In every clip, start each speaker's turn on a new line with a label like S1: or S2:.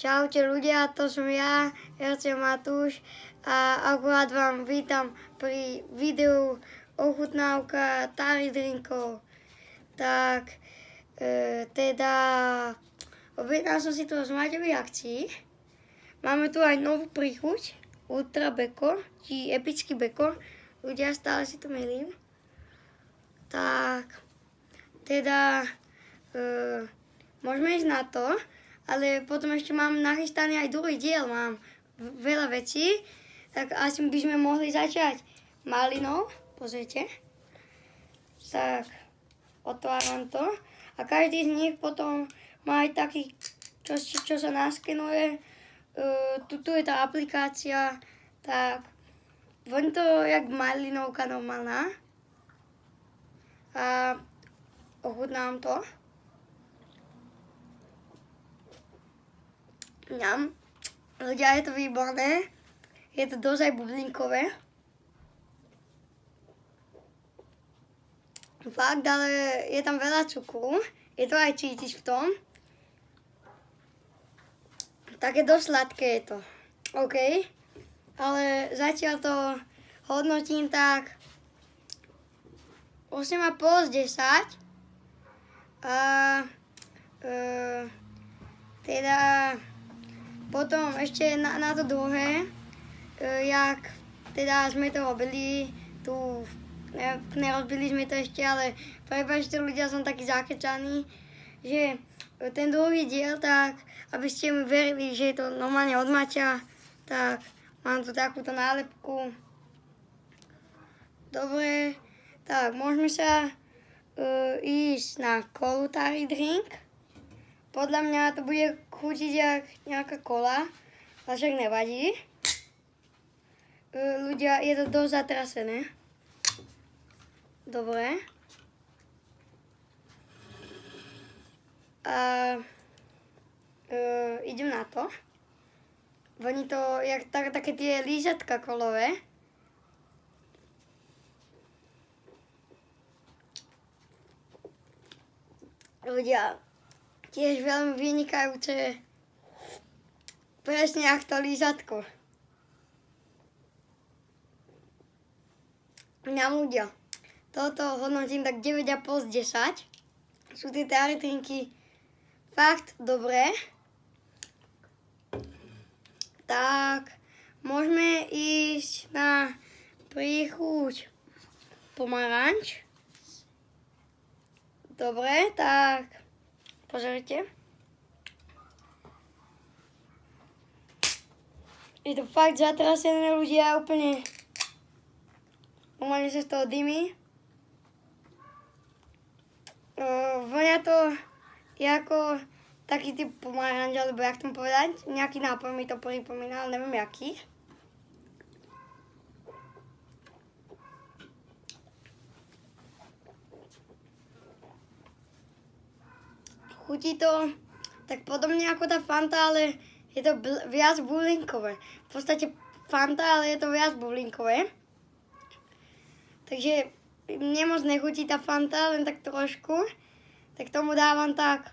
S1: Čaute ľudia, to som ja, Herce Matúš a akurát vám vítam pri videu ochutnávka Tari drinkov. Tak, objednal som si to z Maťovej akcii. Máme tu aj novú príchuť, Ultra Beko, či epický beko. Ľudia, stále si to milím. Tak, môžeme ísť na to. Ale potom ešte mám nachystaný aj druhý diel, mám veľa vecí, tak asi by sme mohli začať malinou, pozrite. Tak, otváram to a každý z nich potom má aj taký, čo sa naskenuje. Tu je tá aplikácia, tak voní to jak malinovka normálna a ochutnám to. Ňam. Ľudia, je to výborné. Je to dosť aj bublinkové. Fakt, ale je tam veľa cukru. Je to aj cítiť v tom. Také dosť sladké je to. OK. Ale zatiaľ to hodnotím tak 8,5 z 10. Potom ešte na to druhé, jak sme to robili, nerobili sme to ešte, ale prepáčte ľudia, som taký zakecaný, že ten druhý diel, tak aby ste mi verili, že je to normálne od Maťa, tak mám tu takúto nálepku. Dobre, tak môžeme sa ísť na kolu Tari drink. Podľa mňa to bude chutiť jak nejaká kola, ale však nevadí. Ľudia, je to dosť zatrasené. Dobre. Idem na to. Voní to jak také tie lížatka kolové. Ľudia, tiež veľmi vynikajúce, presne jak to lízatko. Mňam ľudia, toto hodnotím tak 9,5 z 10. Sú tie Tari drinky fakt dobré. Tak, môžeme ísť na príchuť pomaranč. Dobre, tak pozrite. Je to fakt zatrasené, ľudia, úplne sa z toho dymí. Vonia to ako taký typ pomaranč, alebo jak tomu povedať, nejaký nápoj mi to pripomína, ale neviem jaký. Chutí to tak podobne ako tá Fanta, ale je to viac bublinkové. V podstate Fanta, ale je to viac bublinkové. Takže mne moc nechutí tá Fanta, len tak trošku. Tak tomu dávam tak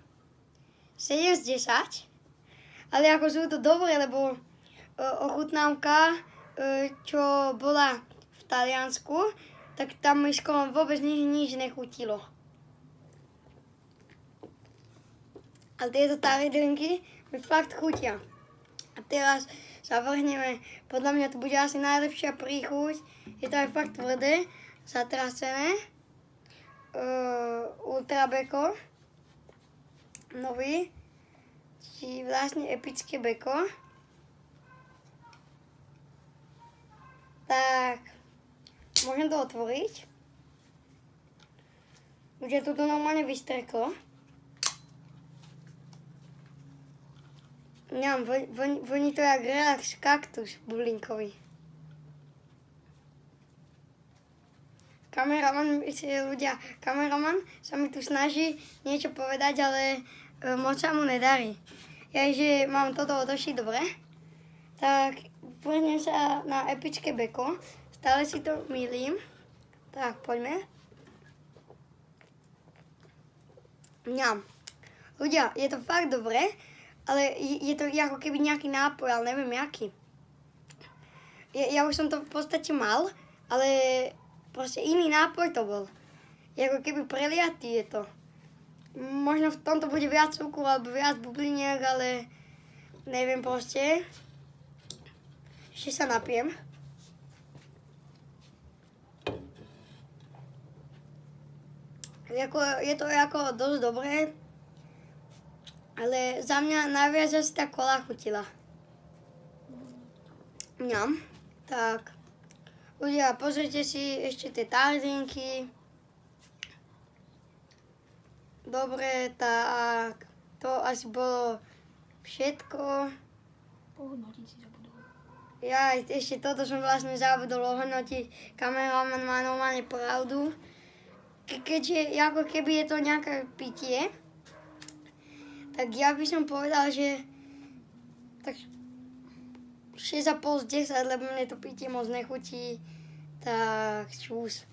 S1: 7 z 10. Ale ako sú to dobré, lebo ochutnávka, čo bola v Taliansku, tak tam mi skoro vôbec nič nechutilo. Ale tieto Tari drinky mi fakt chutia. A teraz sa vrhneme, podľa mňa to bude asi najlepšia príchuť. Je to aj fakt tvrdé, zatrasené. Ultra Beko. Nový. Či vlastne epické beko. Tak, môžem to otvoriť. Už je to normálne vystreklo. Ňam, voní to jak relax kaktus bublinkový. Kameraman sa mi tu snaží niečo povedať, ale moc sa mu nedarí. Ja, že mám toto otočiť dobre, tak vrhnem sa na epické beko. Stále si to mýlim. Tak, poďme. Ňam. Ľudia, je to fakt dobré. ale je to ako keby nejaký nápoj, ale neviem jaký. Ja už som to v podstate mal, ale proste iný nápoj to bol. Je ako keby preliatý je to. Možno v tomto bude viac cukru alebo viac bubliniek, ale neviem proste. Ešte sa napijem. Je to ako dosť dobré, ale za mňa najviac asi tá kola chutila. Mňam. Tak, ľudia, pozrite si ešte tie tarzínky. Dobre, tak, to asi bolo všetko.
S2: Pohodnotiť si zabudol.
S1: Ja ešte toto som vlastne zabudol ohodnotiť. Kameraman má normálne pravdu. Keďže ako keby je to nejaké pitie, tak ja by som povedal, že tak 6,5 z 10, lebo mne to pitie moc nechutí, tak čus.